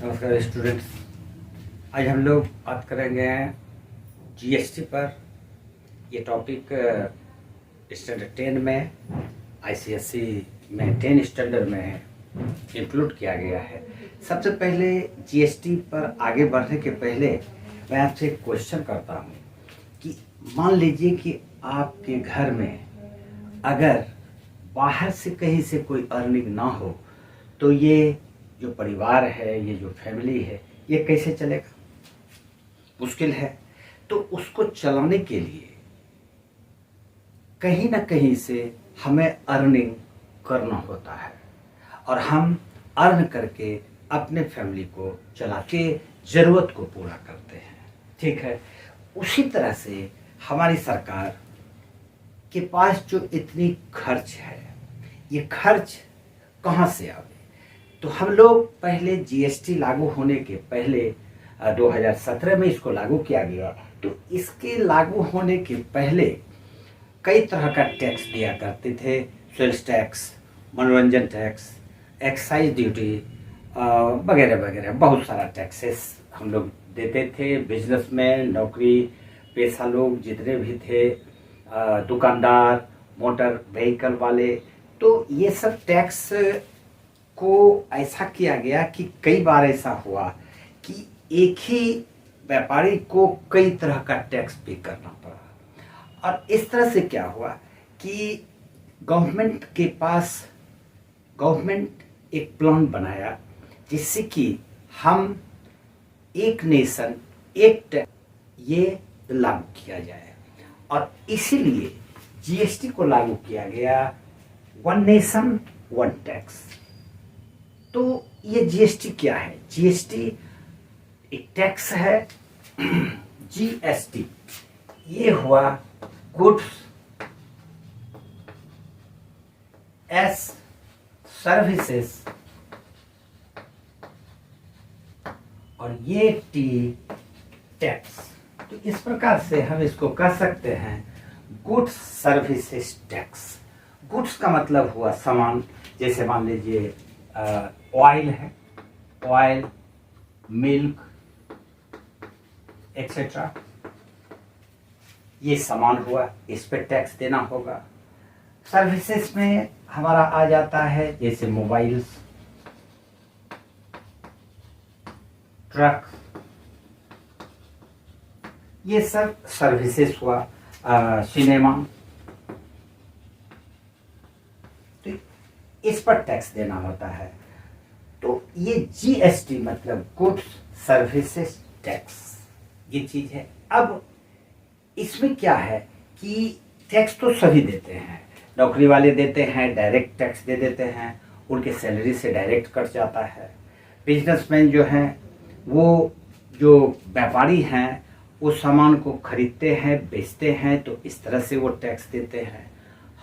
नमस्कार स्टूडेंट्स। आज हम लोग बात करेंगे जीएसटी पर। ये टॉपिक स्टैंडर्ड 10 में आईसीएसई में 10 स्टैंडर्ड में इंक्लूड किया गया है। सबसे पहले जीएसटी पर आगे बढ़ने के पहले मैं आपसे एक क्वेश्चन करता हूँ कि मान लीजिए कि आपके घर में अगर बाहर से कहीं से कोई अर्निंग ना हो तो ये जो परिवार है, ये जो फैमिली है, ये कैसे चलेगा? मुश्किल है। तो उसको चलाने के लिए कहीं ना कहीं से हमें अर्निंग करना होता है और हम अर्न करके अपने फैमिली को चला के ज़रूरत को पूरा करते हैं। ठीक है। उसी तरह से हमारी सरकार के पास जो इतनी खर्च है, ये खर्च कहाँ से आवे? तो हम लोग पहले जीएसटी लागू होने के पहले 2017 में इसको लागू किया गया। तो इसके लागू होने के पहले कई तरह का टैक्स दिया करते थे। सेल्स टैक्स, मनोरंजन टैक्स, एक्साइज ड्यूटी वगैरह वगैरह, बहुत सारा टैक्सेस हम लोग देते थे। बिजनेसमैन, नौकरी पेशा लोग जितने भी थे, दुकानदार, मोटर व्हीकल वाले, तो ये सब टैक्स को ऐसा किया गया कि कई बार ऐसा हुआ कि एक ही व्यापारी को कई तरह का टैक्स पे करना पड़ा। और इस तरह से क्या हुआ कि गवर्नमेंट एक प्लान बनाया जिससे कि हम एक नेशन एक टैक्स ये लागू किया जाए। और इसीलिए जीएसटी को लागू किया गया, वन नेशन वन टैक्स। तो ये जीएसटी क्या है? जीएसटी एक टैक्स है। जीएसटी ये हुआ गुड्स एस सर्विसेज, और ये टी टैक्स। तो इस प्रकार से हम इसको कह सकते हैं गुड्स सर्विसेज टैक्स। गुड्स का मतलब हुआ सामान, जैसे मान लीजिए ऑयल है, ऑयल, मिल्क एक्सेट्रा, ये सामान हुआ, इस पे टैक्स देना होगा। सर्विसेज में हमारा आ जाता है जैसे मोबाइल्स, ट्रक, ये सब सर्विसेज हुआ। सिनेमा, तो इस पर टैक्स देना होता है। तो ये जीएसटी मतलब गुड्स सर्विसेज टैक्स, ये चीज है। अब इसमें क्या है कि टैक्स तो सभी देते हैं, नौकरी वाले देते हैं, डायरेक्ट टैक्स दे देते हैं, उनके सैलरी से डायरेक्ट कट जाता है। बिजनेसमैन जो हैं, वो जो व्यापारी हैं, वो सामान को खरीदते हैं, बेचते हैं, तो इस तरह से वो टैक्स देते हैं।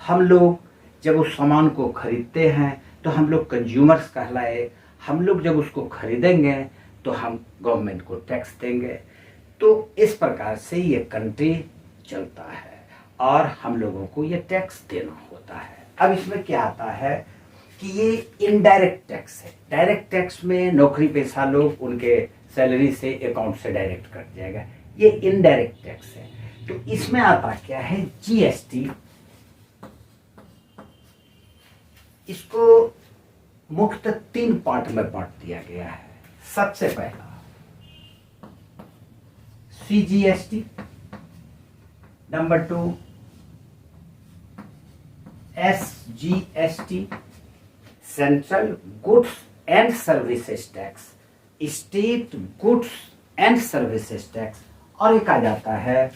हम लोग जब उस सामान को खरीदते हैं तो हम लोग कंज्यूमर्स कहलाए। हम लोग जब उसको खरीदेंगे तो हम गवर्नमेंट को टैक्स देंगे। तो इस प्रकार से ये कंट्री चलता है और हम लोगों को ये टैक्स देना होता है। अब इसमें क्या आता है कि ये इनडायरेक्ट टैक्स है। डायरेक्ट टैक्स में नौकरी पेशा लोग उनके सैलरी से अकाउंट से डायरेक्ट कट जाएगा, ये इनडायरेक्ट टैक्स है। तो इसमें आता क्या है जीएसटी। इसको मुख्यतः 3 पार्ट में बांट दिया गया है। सबसे पहला CGST, number 2 SGST central goods and services tax, state goods and services tax, और एक आ जाता है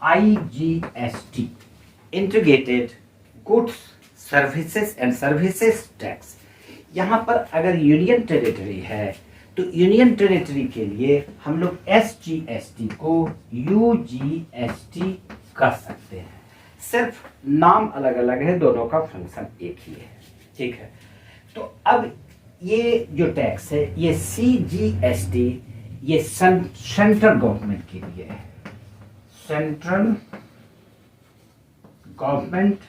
IGST integrated goods services and services tax. यहाँ पर अगर यूनियन टेरिटरी है तो यूनियन टेरिटरी के लिए हम लोग एसजीएसटी को यूजीएसटी कर सकते हैं। सिर्फ नाम अलग अलग है, दोनों का फंक्शन एक ही है। ठीक है। तो अब ये जो टैक्स है, ये सीजीएसटी, ये सेंट्रल गवर्नमेंट के लिए है। सेंट्रल गवर्नमेंट,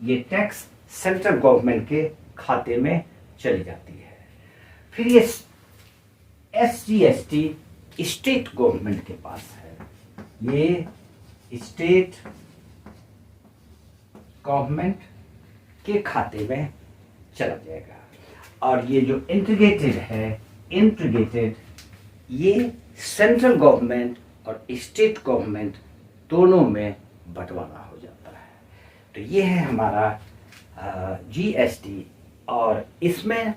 ये टैक्स सेंट्रल गवर्नमेंट के खाते में चली जाती है। फिर ये SGST स्टेट गवर्नमेंट के पास है, ये स्टेट गवर्नमेंट के खाते में चला जाएगा। और ये जो इंटीग्रेटेड है, इंटीग्रेटेड ये सेंट्रल गवर्नमेंट और स्टेट गवर्नमेंट दोनों में बंटवारा हो जाता है। तो ये है हमारा GST। और इसमें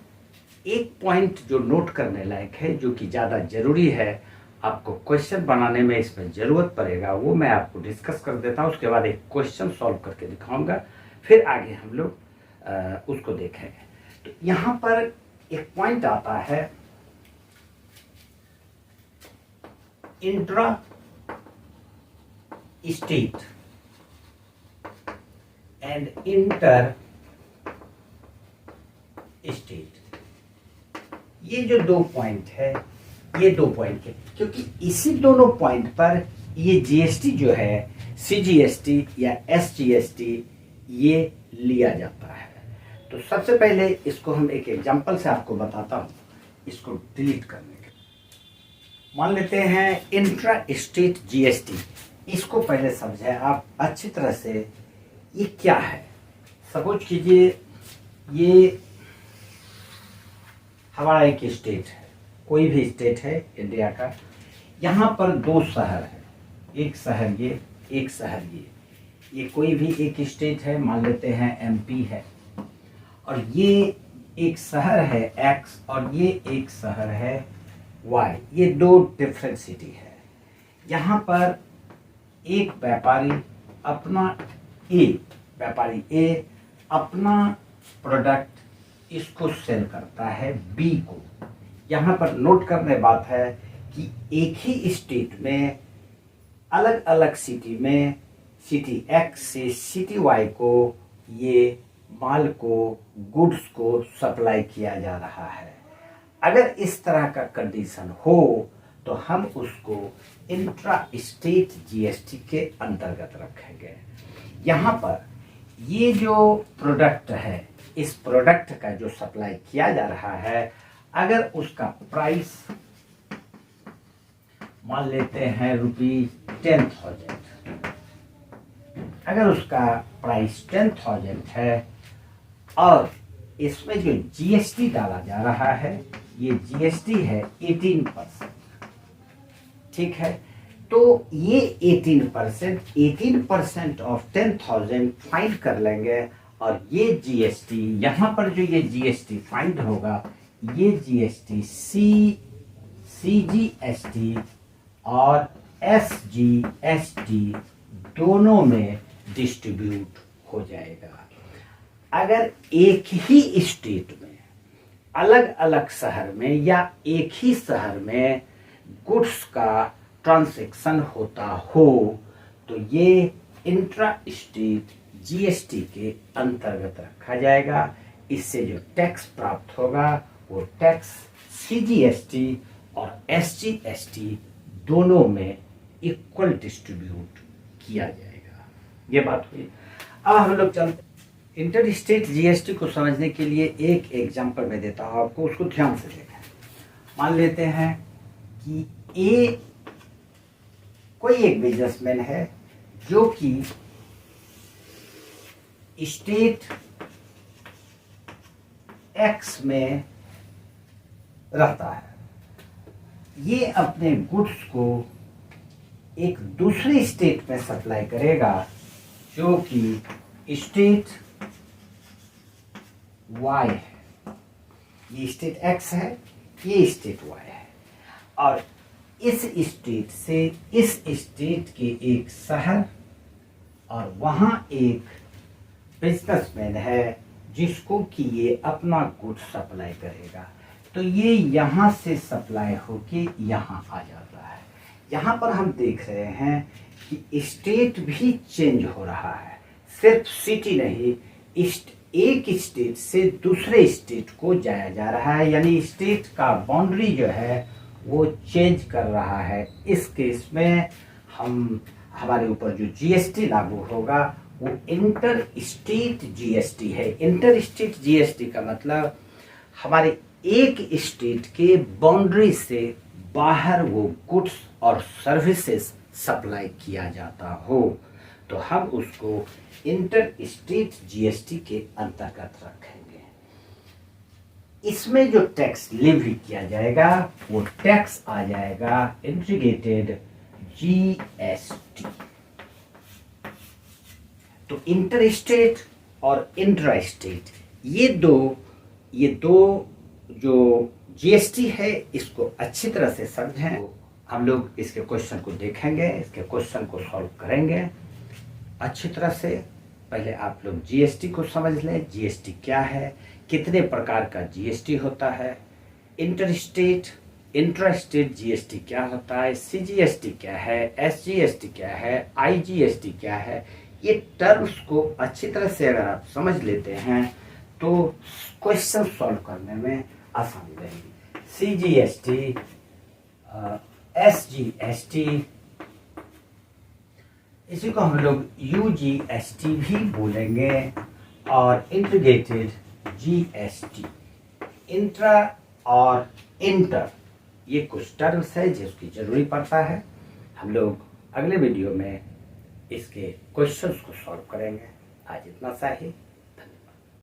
एक पॉइंट जो नोट करने लायक है, जो कि ज़्यादा ज़रूरी है, आपको क्वेश्चन बनाने में इसमें ज़रूरत पड़ेगा, वो मैं आपको डिस्कस कर देता हूँ। उसके बाद एक क्वेश्चन सॉल्व करके दिखाऊंगा, फिर आगे हम लोग उसको देखेंगे। तो यहाँ पर एक पॉइंट आता है intra state and inter state. ये जो दो पॉइंट है, ये दो पॉइंट है, क्योंकि इसी दोनों पॉइंट पर ये GST जो है, CGST या SGST, ये लिया जाता है। तो सबसे पहले इसको हम एक एग्जांपल से आपको बताता हूँ, इसको डिलीट करने के। मान लेते हैं इंट्रा स्टेट GST। इसको पहले समझें आप अच्छी तरह से, ये क्या है। सपोज कीजिए ये हमारा एक स्टेट है, कोई भी स्टेट है इंडिया का। यहाँ पर दो शहर है, एक शहर ये, एक शहर ये कोई भी एक स्टेट है, मान लेते हैं MP है। और ये एक शहर है X और ये एक शहर है Y। ये दो डिफरेंट सिटी है। यहाँ पर एक व्यापारी A अपना प्रोडक्ट इसको सेल करता है B को। यहाँ पर नोट करने बात है कि एक ही स्टेट में अलग अलग सिटी में, सिटी X से सिटी Y को ये माल को, गुड्स को सप्लाई किया जा रहा है। अगर इस तरह का कंडीशन हो तो हम उसको इंट्रा स्टेट GST के अंतर्गत रखेंगे। यहाँ पर ये जो प्रोडक्ट है, इस प्रोडक्ट का जो सप्लाई किया जा रहा है, अगर उसका प्राइस मान लेते हैं ₹10,000, अगर उसका प्राइस 10,000 है और इसमें जो GST डाला जा रहा है, ये GST है 18%, ठीक है। तो ये 18% ऑफ 10,000 फाइंड कर लेंगे। और ये GST, यहाँ पर जो ये GST फाइंड होगा, ये GST CGST और SGST दोनों में डिस्ट्रीब्यूट हो जाएगा। अगर एक ही स्टेट में, अलग अलग शहर में या एक ही शहर में गुड्स का ट्रांजैक्शन होता हो, तो ये इंट्रा स्टेट GST के अंतर्गत रखा जाएगा। इससे जो टैक्स प्राप्त होगा वो टैक्स CGST और SGST दोनों में इक्वल डिस्ट्रीब्यूट किया जाएगा। ये बात हुई। अब हम लोग चलते इंटर स्टेट GST को समझने के लिए एक एग्जांपल मैं देता हूँ आपको, उसको ध्यान से देखें। मान लेते हैं कि कोई एक बिजनेसमैन है जो कि स्टेट X में रहता है। ये अपने गुड्स को एक दूसरे स्टेट में सप्लाई करेगा, जो कि स्टेट Y है। ये स्टेट X है, ये स्टेट Y है। और इस स्टेट से इस स्टेट के एक शहर और वहां एक बिजनेसमैन है जिसको कि ये अपना गुड्स सप्लाई करेगा। तो ये यहाँ से सप्लाई होके यहाँ आ जाता है। यहाँ पर हम देख रहे हैं कि स्टेट भी चेंज हो रहा है, सिर्फ सिटी नहीं, एक स्टेट से दूसरे स्टेट को जाया जा रहा है, यानी स्टेट का बाउंड्री जो है वो चेंज कर रहा है। इस केस में हमारे ऊपर जो GST लागू होगा वो इंटर स्टेट GST है। इंटर स्टेट GST का मतलब हमारे एक स्टेट के बाउंड्री से बाहर वो गुड्स और सर्विसेज सप्लाई किया जाता हो तो हम उसको इंटर स्टेट जीएसटी के अंतर्गत रखेंगे। इसमें जो टैक्स लेवी किया जाएगा वो टैक्स आ जाएगा इंटीग्रेटेड जीएसटी। तो इंटर स्टेट और इंट्रा स्टेट ये दो जो जीएसटी है इसको अच्छी तरह से समझें। तो हम लोग इसके क्वेश्चन को देखेंगे, इसके क्वेश्चन को सॉल्व करेंगे अच्छी तरह से। पहले आप लोग जीएसटी को समझ लें, जीएसटी क्या है, कितने प्रकार का जीएसटी होता है, inter state intra state GST क्या होता है, सीजीएसटी क्या है, एसजीएसटी क्या है, आईजीएसटी क्या है। ये टर्म्स को अच्छी तरह से अगर आप समझ लेते हैं तो क्वेश्चन सॉल्व करने में आसानी रहेगी। सीजीएसटी, एसजीएसटी, इसी को हम लोग यूजीएसटी भी बोलेंगे, और इंटीग्रेटेड जीएसटी, इंट्रा और इंटर, ये कुछ टर्म्स है जिसकी जरूरी पड़ता है। हम लोग अगले वीडियो में इसके क्वेश्चंस को सॉल्व करेंगे। आज इतना सा ही।